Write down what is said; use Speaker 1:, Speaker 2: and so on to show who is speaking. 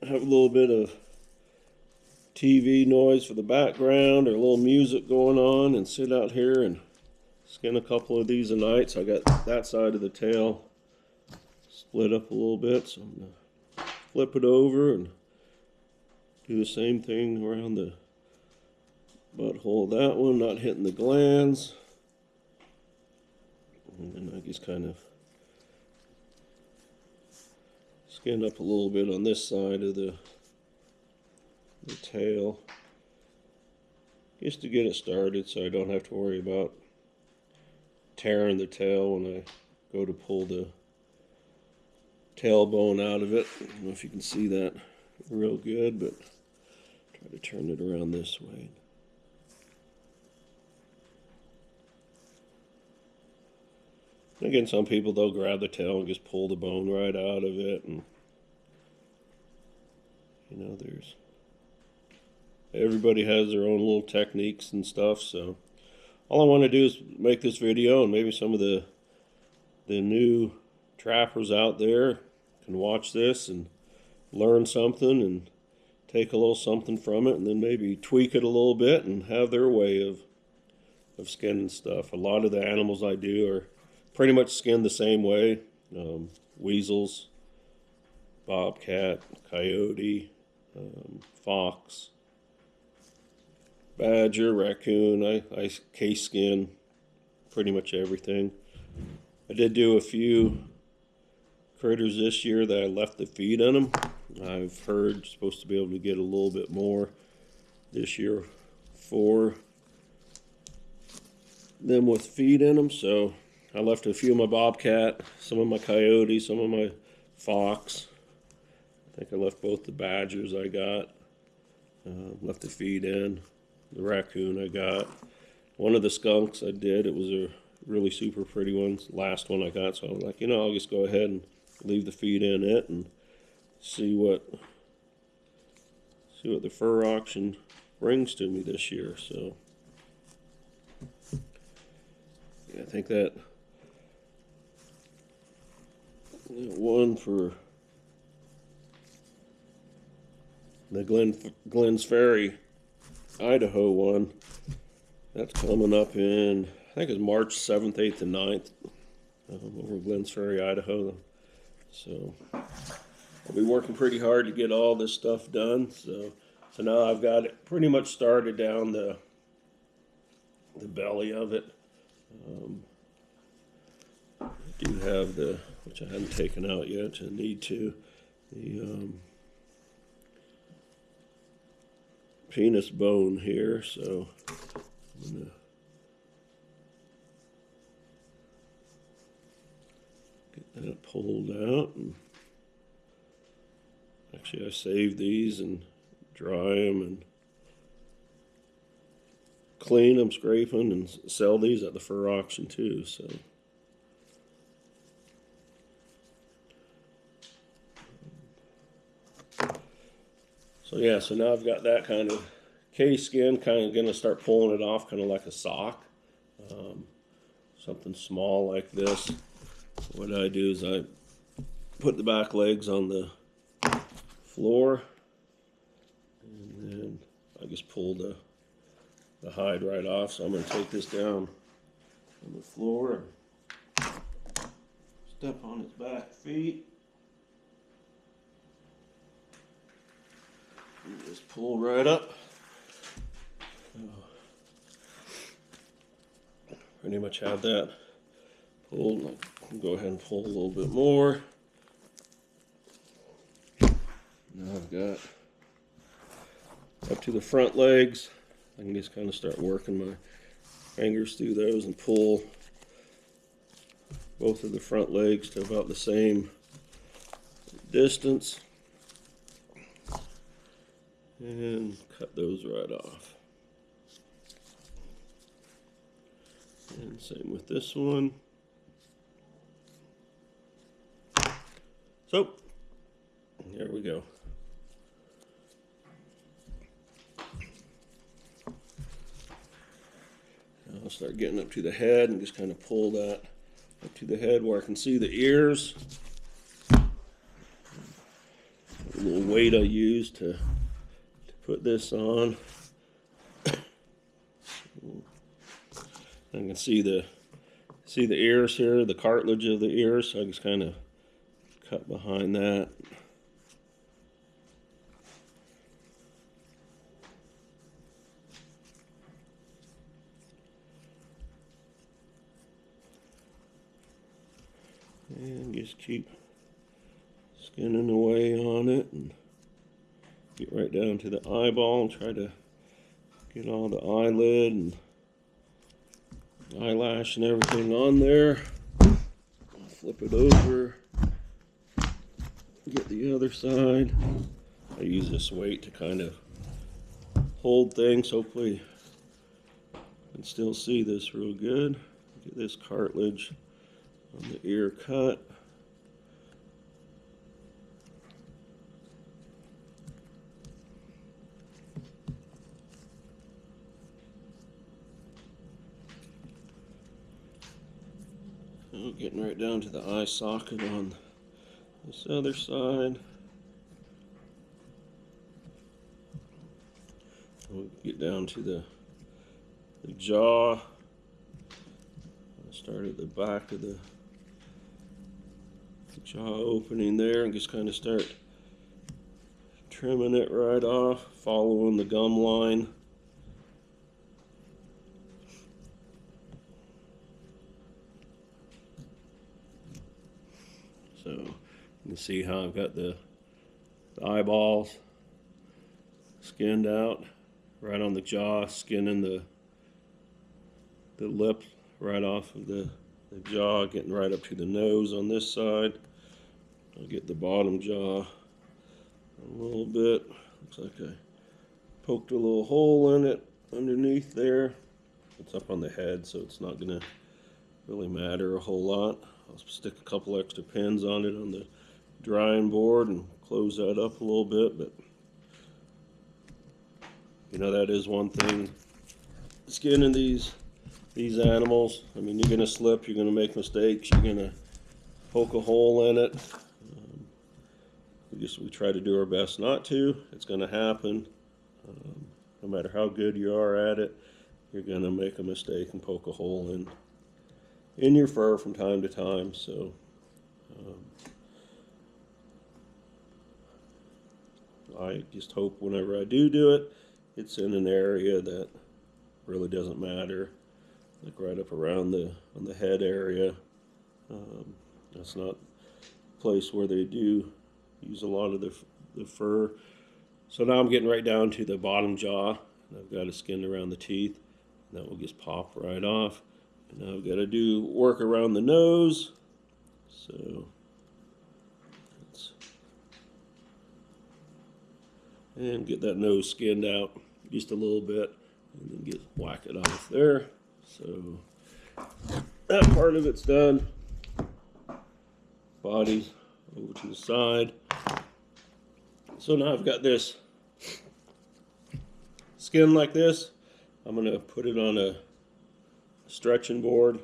Speaker 1: have a little bit of TV noise for the background or a little music going on and sit out here and skin a couple of these a night. So I got that side of the tail split up a little bit, so I'm going to flip it over and do the same thing around the butthole of that one, not hitting the glands. And then I just kind of skin up a little bit on this side of the tail, just to get it started so I don't have to worry about tearing the tail when I go to pull the tailbone out of it. I don't know if you can see that real good, but try to turn it around this way. Again, some people, they'll grab the tail and just pull the bone right out of it, and you know, everybody has their own little techniques and stuff. So all I want to do is make this video, and maybe some of the new trappers out there can watch this and learn something and take a little something from it, and then maybe tweak it a little bit and have their way of skinning stuff. A lot of the animals I do are pretty much skinned the same way. Weasels, bobcat, coyote, fox, badger, raccoon. I case skin pretty much everything. I did do a few critters this year that I left the feet in them. I've heard you're supposed to be able to get a little bit more this year for them with feet in them. So I left a few of my bobcat, some of my coyote, some of my fox. I think I left both the badgers I got. Left the feet in. The raccoon I got. One of the skunks I did. It was a really super pretty one. Last one I got. So I was like, you know, I'll just go ahead and leave the feet in it and see what the fur auction brings to me this year. So yeah, I think that one for the Glens Ferry, Idaho one, that's coming up in, I think it's March 7th, 8th, and 9th, over Glens Ferry, Idaho. So I'll be working pretty hard to get all this stuff done. So now I've got it pretty much started down the belly of it. I do have which I haven't taken out yet, I need to, the penis bone here, so I'm gonna get that pulled out. And actually I save these and dry them and clean them, scrape them, and sell these at the fur auction too. So yeah, so now I've got that kind of case skin, kind of gonna start pulling it off, kind of like a sock. Something small like this. What I do is I put the back legs on the floor, and then I just pull the hide right off. So I'm gonna take this down on the floor, step on its back feet, and just pull right up. Pretty much have that pulled. I'll go ahead and pull a little bit more. Now I've got up to the front legs. I can just kind of start working my fingers through those and pull both of the front legs to about the same distance. And cut those right off. And same with this one. So, there we go. Now I'll start getting up to the head and just kind of pull that up to the head where I can see the ears. the little weight I used to put this on. I can see the ears here, the cartilage of the ears, so I just kind of cut behind that. And just keep skinning away on it and get right down to the eyeball and try to get all the eyelid and eyelash and everything on there. Flip it over, get the other side. I use this weight to kind of hold things. Hopefully you can still see this real good. Get this cartilage on the ear cut. So getting right down to the eye socket on this other side. We'll get down to the jaw. I'll start at the back of the jaw opening there and just kind of start trimming it right off, following the gum line. So you can see how I've got the eyeballs skinned out right on the jaw, skinning the lip right off of the jaw, getting right up to the nose on this side. I'll get the bottom jaw a little bit. Looks like I poked a little hole in it underneath there. It's up on the head, so it's not going to really matter a whole lot. I'll stick a couple extra pins on it on the drying board and close that up a little bit. But you know, that is one thing. Skinning these animals, I mean, you're going to slip, you're going to make mistakes, you're going to poke a hole in it. We try to do our best not to. It's going to happen. No matter how good you are at it, you're going to make a mistake and poke a hole in your fur from time to time. So I just hope whenever I do it, it's in an area that really doesn't matter, like right up around on the head area. That's not a place where they do use a lot of the fur. So now I'm getting right down to the bottom jaw, and I've got it skinned around the teeth, and that will just pop right off. And now I've got to do work around the nose. So and get that nose skinned out just a little bit, and then whack it off there. So that part of it's done. Body over to the side. So now I've got this skin like this. I'm going to put it on a stretching board.